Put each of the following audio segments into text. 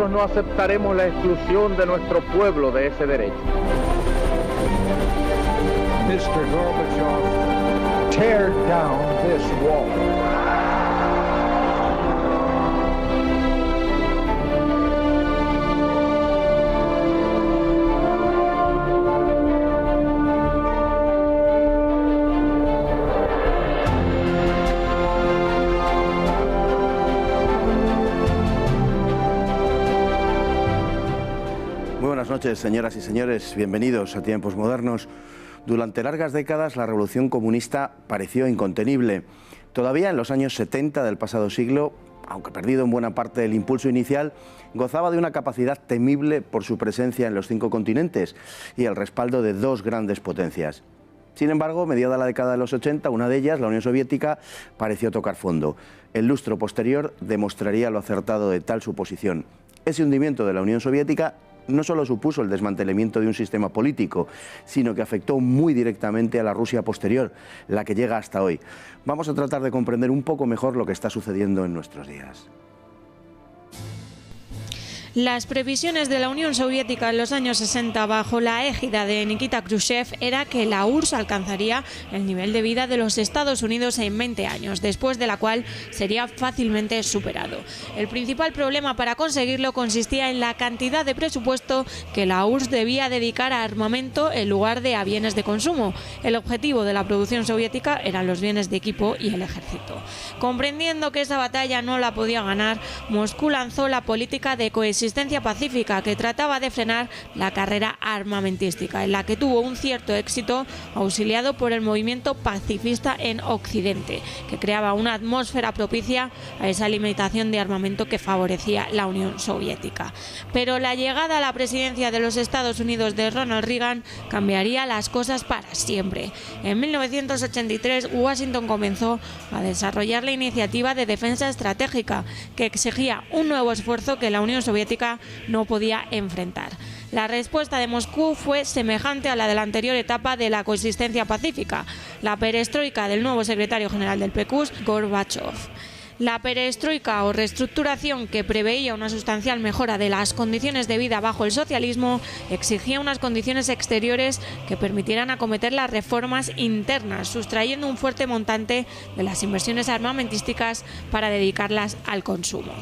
nosotros no aceptaremos la exclusión de nuestro pueblo de ese derecho. Mr. Gorbachev, tear down this wall. Buenas noches, señoras y señores, bienvenidos a Tiempos Modernos. Durante largas décadas la revolución comunista pareció incontenible. Todavía en los años 70 del pasado siglo, aunque perdido en buena parte del impulso inicial, gozaba de una capacidad temible por su presencia en los 5 continentes y el respaldo de 2 grandes potencias. Sin embargo, mediada la década de los 80, una de ellas, la Unión Soviética, pareció tocar fondo. El lustro posterior demostraría lo acertado de tal suposición. Ese hundimiento de la Unión Soviética no solo supuso el desmantelamiento de un sistema político, sino que afectó muy directamente a la Rusia posterior, la que llega hasta hoy. Vamos a tratar de comprender un poco mejor lo que está sucediendo en nuestros días. Las previsiones de la Unión Soviética en los años 60 bajo la égida de Nikita Khrushchev era que la URSS alcanzaría el nivel de vida de los Estados Unidos en 20 años, después de la cual sería fácilmente superado. El principal problema para conseguirlo consistía en la cantidad de presupuesto que la URSS debía dedicar a armamento en lugar de a bienes de consumo. El objetivo de la producción soviética eran los bienes de equipo y el ejército. Comprendiendo que esa batalla no la podía ganar, Moscú lanzó la política de cohesión pacífica que trataba de frenar la carrera armamentística, en la que tuvo un cierto éxito auxiliado por el movimiento pacifista en Occidente, que creaba una atmósfera propicia a esa limitación de armamento que favorecía la Unión Soviética. Pero la llegada a la presidencia de los Estados Unidos de Ronald Reagan cambiaría las cosas para siempre. En 1983, Washington comenzó a desarrollar la iniciativa de defensa estratégica, que exigía un nuevo esfuerzo que la Unión Soviética no podía enfrentar. La respuesta de Moscú fue semejante a la de la anterior etapa de la coexistencia pacífica, la perestroika del nuevo secretario general del PQS, Gorbachev. La perestroika o reestructuración, que preveía una sustancial mejora de las condiciones de vida bajo el socialismo, exigía unas condiciones exteriores que permitieran acometer las reformas internas, sustrayendo un fuerte montante de las inversiones armamentísticas para dedicarlas al consumo.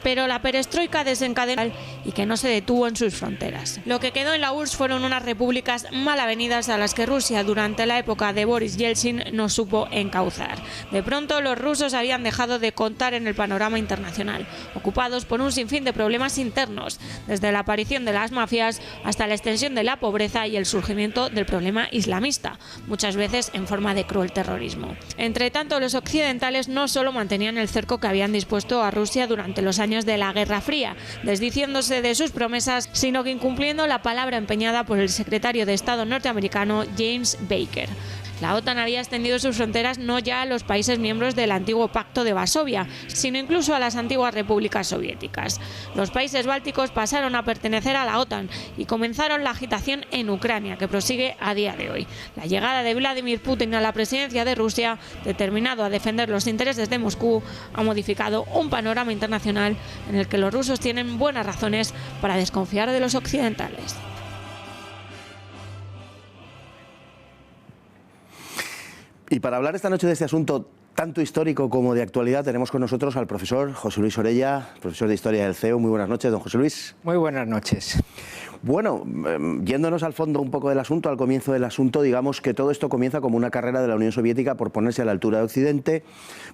Pero la perestroika desencadenó y que no se detuvo en sus fronteras. Lo que quedó en la URSS fueron unas repúblicas mal avenidas a las que Rusia, durante la época de Boris Yeltsin, no supo encauzar. De pronto, los rusos habían dejado de contar en el panorama internacional, ocupados por un sinfín de problemas internos, desde la aparición de las mafias hasta la extensión de la pobreza y el surgimiento del problema islamista, muchas veces en forma de cruel terrorismo. Entre tanto, los occidentales no solo mantenían el cerco que habían dispuesto a Rusia durante los años de la Guerra Fría, desdiciéndose de sus promesas, sino que incumpliendo la palabra empeñada por el secretario de Estado norteamericano James Baker. La OTAN había extendido sus fronteras no ya a los países miembros del antiguo Pacto de Varsovia, sino incluso a las antiguas repúblicas soviéticas. Los países bálticos pasaron a pertenecer a la OTAN y comenzaron la agitación en Ucrania, que prosigue a día de hoy. La llegada de Vladimir Putin a la presidencia de Rusia, determinado a defender los intereses de Moscú, ha modificado un panorama internacional en el que los rusos tienen buenas razones para desconfiar de los occidentales. Y para hablar esta noche de este asunto tanto histórico como de actualidad, tenemos con nosotros al profesor José Luis Orella, profesor de Historia del CEU. Muy buenas noches, don José Luis. Muy buenas noches. Bueno, yéndonos al fondo un poco del asunto, al comienzo del asunto, digamos que todo esto comienza como una carrera de la Unión Soviética por ponerse a la altura de Occidente,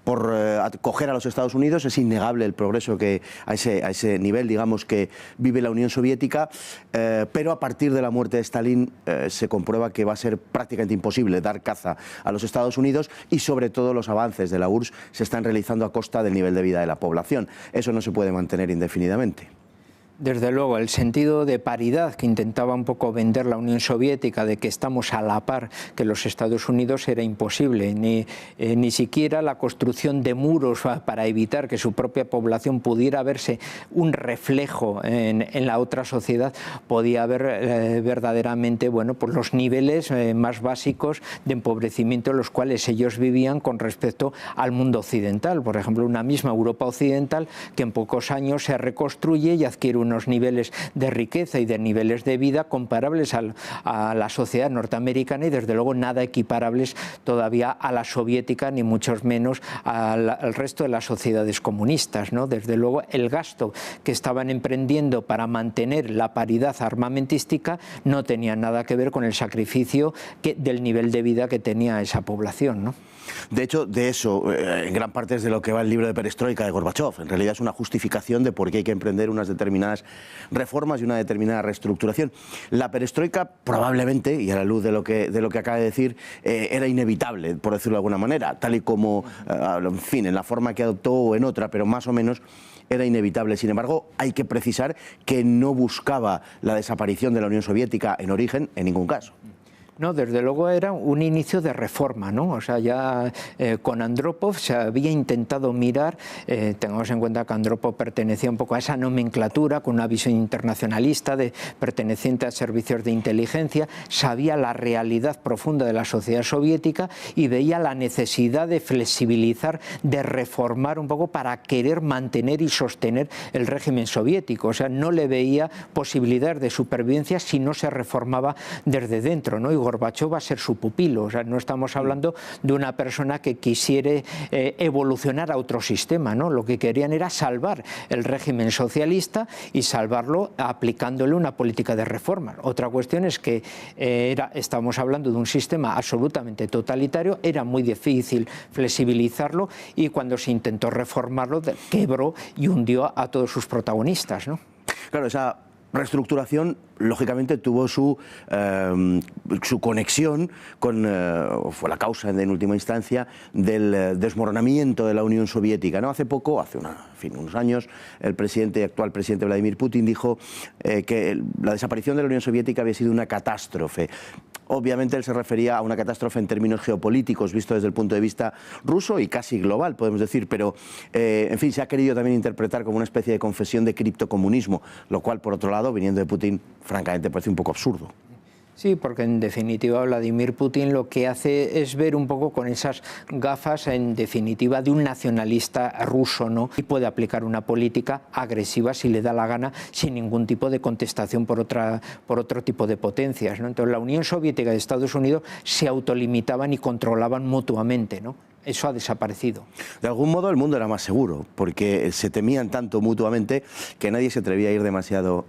por acoger a los Estados Unidos. Es innegable el progreso que a ese nivel, digamos, que vive la Unión Soviética, pero a partir de la muerte de Stalin se comprueba que va a ser prácticamente imposible dar caza a los Estados Unidos y sobre todo los avances de la URSS se están realizando a costa del nivel de vida de la población. Eso no se puede mantener indefinidamente. Desde luego, el sentido de paridad que intentaba un poco vender la Unión Soviética, de que estamos a la par que los Estados Unidos, era imposible. Ni siquiera la construcción de muros para evitar que su propia población pudiera verse un reflejo en la otra sociedad podía haber verdaderamente, bueno, pues los niveles más básicos de empobrecimiento en los cuales ellos vivían con respecto al mundo occidental. Por ejemplo, una misma Europa occidental que en pocos años se reconstruye y adquiere unos niveles de riqueza y de niveles de vida comparables a la sociedad norteamericana y desde luego nada equiparables todavía a la soviética ni mucho menos al resto de las sociedades comunistas, ¿no? Desde luego el gasto que estaban emprendiendo para mantener la paridad armamentística no tenía nada que ver con el sacrificio del nivel de vida que tenía esa población, ¿no? De hecho, de eso, en gran parte es de lo que va el libro de Perestroika de Gorbachov. En realidad es una justificación de por qué hay que emprender unas determinadas reformas y una determinada reestructuración. La perestroika probablemente, y a la luz de lo que acaba de decir, era inevitable, por decirlo de alguna manera, tal y como, en fin, en la forma que adoptó o en otra, pero más o menos era inevitable. Sin embargo, hay que precisar que no buscaba la desaparición de la Unión Soviética en origen, en ningún caso. No, desde luego era un inicio de reforma, ¿no? O sea, ya con Andropov se había intentado mirar, tengamos en cuenta que Andropov pertenecía un poco a esa nomenclatura, con una visión internacionalista, perteneciente a servicios de inteligencia, sabía la realidad profunda de la sociedad soviética y veía la necesidad de flexibilizar, de reformar un poco para querer mantener y sostener el régimen soviético. O sea, no le veía posibilidades de supervivencia si no se reformaba desde dentro, ¿no? Y Gorbachov va a ser su pupilo. O sea, no estamos hablando de una persona que quisiera evolucionar a otro sistema, ¿no? Lo que querían era salvar el régimen socialista y salvarlo aplicándole una política de reforma. Otra cuestión es que estamos hablando de un sistema absolutamente totalitario, era muy difícil flexibilizarlo y cuando se intentó reformarlo quebró y hundió a todos sus protagonistas, ¿no? Claro, esa reestructuración lógicamente tuvo su conexión con, fue la causa en última instancia del desmoronamiento de la Unión Soviética, ¿no? Hace poco, hace unos años, el actual presidente Vladimir Putin dijo que la desaparición de la Unión Soviética había sido una catástrofe. Obviamente él se refería a una catástrofe en términos geopolíticos, visto desde el punto de vista ruso y casi global, podemos decir, pero en fin, se ha querido también interpretar como una especie de confesión de criptocomunismo, lo cual, por otro lado, viniendo de Putin, francamente parece un poco absurdo. Sí, porque en definitiva Vladimir Putin lo que hace es ver un poco con esas gafas, en definitiva, de un nacionalista ruso, ¿no? Y puede aplicar una política agresiva si le da la gana, sin ningún tipo de contestación por otro tipo de potencias, ¿no? Entonces la Unión Soviética y Estados Unidos se autolimitaban y controlaban mutuamente, ¿no? Eso ha desaparecido. De algún modo el mundo era más seguro, porque se temían tanto mutuamente que nadie se atrevía a ir demasiado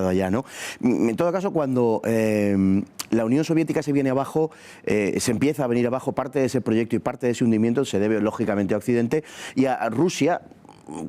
allá, ¿no? En todo caso, cuando la Unión Soviética se viene abajo, se empieza a venir abajo, parte de ese proyecto y parte de ese hundimiento se debe lógicamente a Occidente y a Rusia,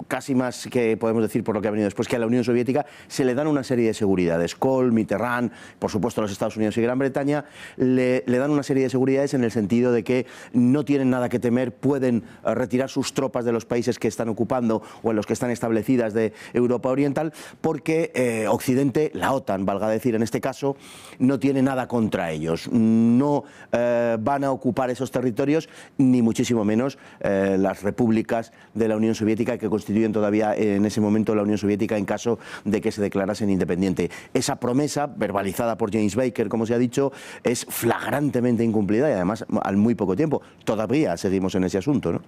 casi más que podemos decir por lo que ha venido después, que a la Unión Soviética se le dan una serie de seguridades. Kohl, Mitterrand, por supuesto los Estados Unidos y Gran Bretaña, le dan una serie de seguridades en el sentido de que no tienen nada que temer, pueden retirar sus tropas de los países que están ocupando o en los que están establecidas de Europa Oriental, porque Occidente, la OTAN, valga decir en este caso, no tiene nada contra ellos. No van a ocupar esos territorios, ni muchísimo menos las repúblicas de la Unión Soviética que constituyen todavía en ese momento la Unión Soviética en caso de que se declarasen independiente. Esa promesa, verbalizada por James Baker, como se ha dicho, es flagrantemente incumplida y además al muy poco tiempo. Todavía seguimos en ese asunto, ¿no?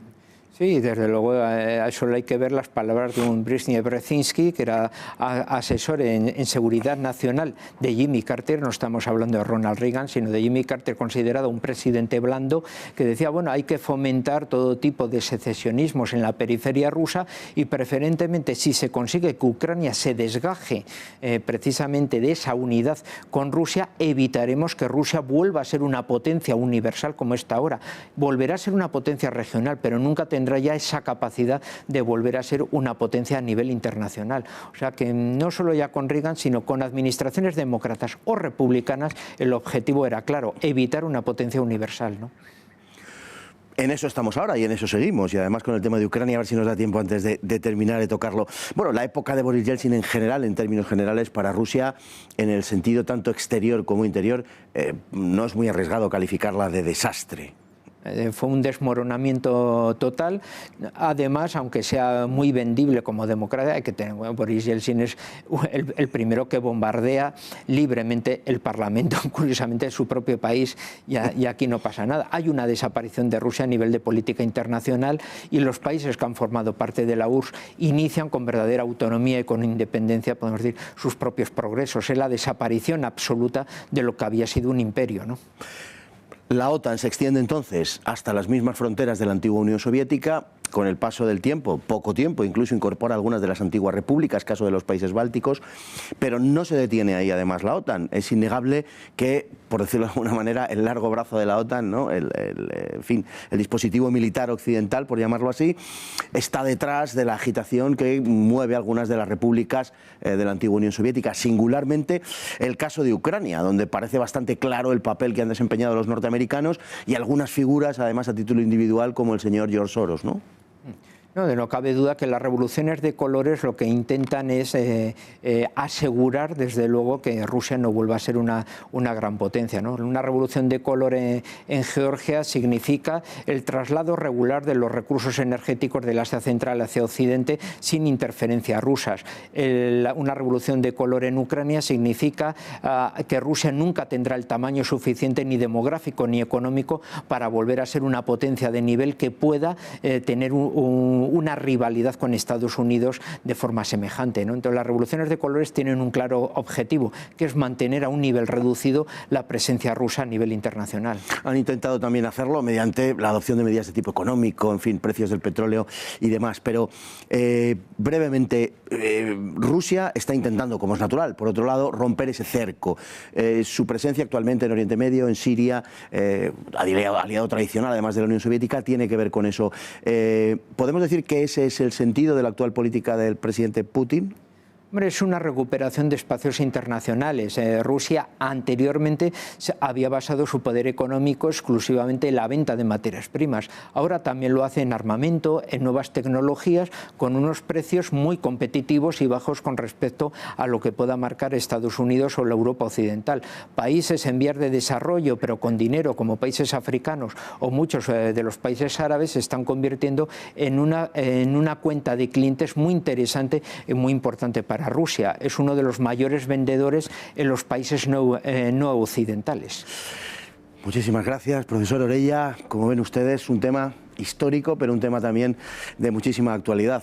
Sí, desde luego a eso hay que ver las palabras de un Brezhnev Brzezinski, que era asesor en seguridad nacional de Jimmy Carter. No estamos hablando de Ronald Reagan, sino de Jimmy Carter, considerado un presidente blando, que decía, bueno, hay que fomentar todo tipo de secesionismos en la periferia rusa y preferentemente si se consigue que Ucrania se desgaje precisamente de esa unidad con Rusia, evitaremos que Rusia vuelva a ser una potencia universal como está ahora. Volverá a ser una potencia regional, pero nunca tendrá ya esa capacidad de volver a ser una potencia a nivel internacional. O sea que no solo ya con Reagan, sino con administraciones demócratas o republicanas, el objetivo era claro, evitar una potencia universal, ¿no? En eso estamos ahora y en eso seguimos, y además con el tema de Ucrania, a ver si nos da tiempo antes de terminar de tocarlo. Bueno, la época de Boris Yeltsin en general, en términos generales, para Rusia, en el sentido tanto exterior como interior, no es muy arriesgado calificarla de desastre. Fue un desmoronamiento total. Además, aunque sea muy vendible como democracia, hay que tener, bueno, Boris Yeltsin es el primero que bombardea libremente el Parlamento, curiosamente, de su propio país, y aquí no pasa nada. Hay una desaparición de Rusia a nivel de política internacional, y los países que han formado parte de la URSS inician con verdadera autonomía y con independencia, podemos decir, sus propios progresos. Es la desaparición absoluta de lo que había sido un imperio, ¿no? La OTAN se extiende entonces hasta las mismas fronteras de la antigua Unión Soviética. Con el paso del tiempo, poco tiempo, incluso incorpora algunas de las antiguas repúblicas, caso de los países bálticos, pero no se detiene ahí además la OTAN. Es innegable que, por decirlo de alguna manera, el largo brazo de la OTAN, ¿no? En fin, el dispositivo militar occidental, por llamarlo así, está detrás de la agitación que mueve algunas de las repúblicas de la antigua Unión Soviética, singularmente el caso de Ucrania, donde parece bastante claro el papel que han desempeñado los norteamericanos y algunas figuras, además a título individual, como el señor George Soros, ¿no? No cabe duda que las revoluciones de colores lo que intentan es asegurar, desde luego, que Rusia no vuelva a ser una gran potencia, ¿no? Una revolución de color en Georgia significa el traslado regular de los recursos energéticos del Asia Central hacia Occidente sin interferencias rusas. Una revolución de color en Ucrania significa que Rusia nunca tendrá el tamaño suficiente, ni demográfico ni económico, para volver a ser una potencia de nivel que pueda tener una rivalidad con Estados Unidos de forma semejante, ¿no? Entonces, las revoluciones de colores tienen un claro objetivo, que es mantener a un nivel reducido la presencia rusa a nivel internacional. Han intentado también hacerlo mediante la adopción de medidas de tipo económico, en fin, precios del petróleo y demás, pero brevemente, Rusia está intentando, como es natural, por otro lado, romper ese cerco. Su presencia actualmente en Oriente Medio, en Siria, aliado tradicional, además de la Unión Soviética, tiene que ver con eso. ¿Podemos decir que ese es el sentido de la actual política del presidente Putin? Hombre, es una recuperación de espacios internacionales. Rusia anteriormente había basado su poder económico exclusivamente en la venta de materias primas. Ahora también lo hace en armamento, en nuevas tecnologías, con unos precios muy competitivos y bajos con respecto a lo que pueda marcar Estados Unidos o la Europa occidental. Países en vías de desarrollo, pero con dinero, como países africanos o muchos de los países árabes, se están convirtiendo en una cuenta de clientes muy interesante y muy importante para Rusia. Es uno de los mayores vendedores en los países no occidentales. Muchísimas gracias, profesor Orella. Como ven ustedes, un tema histórico, pero un tema también de muchísima actualidad.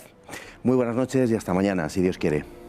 Muy buenas noches y hasta mañana, si Dios quiere.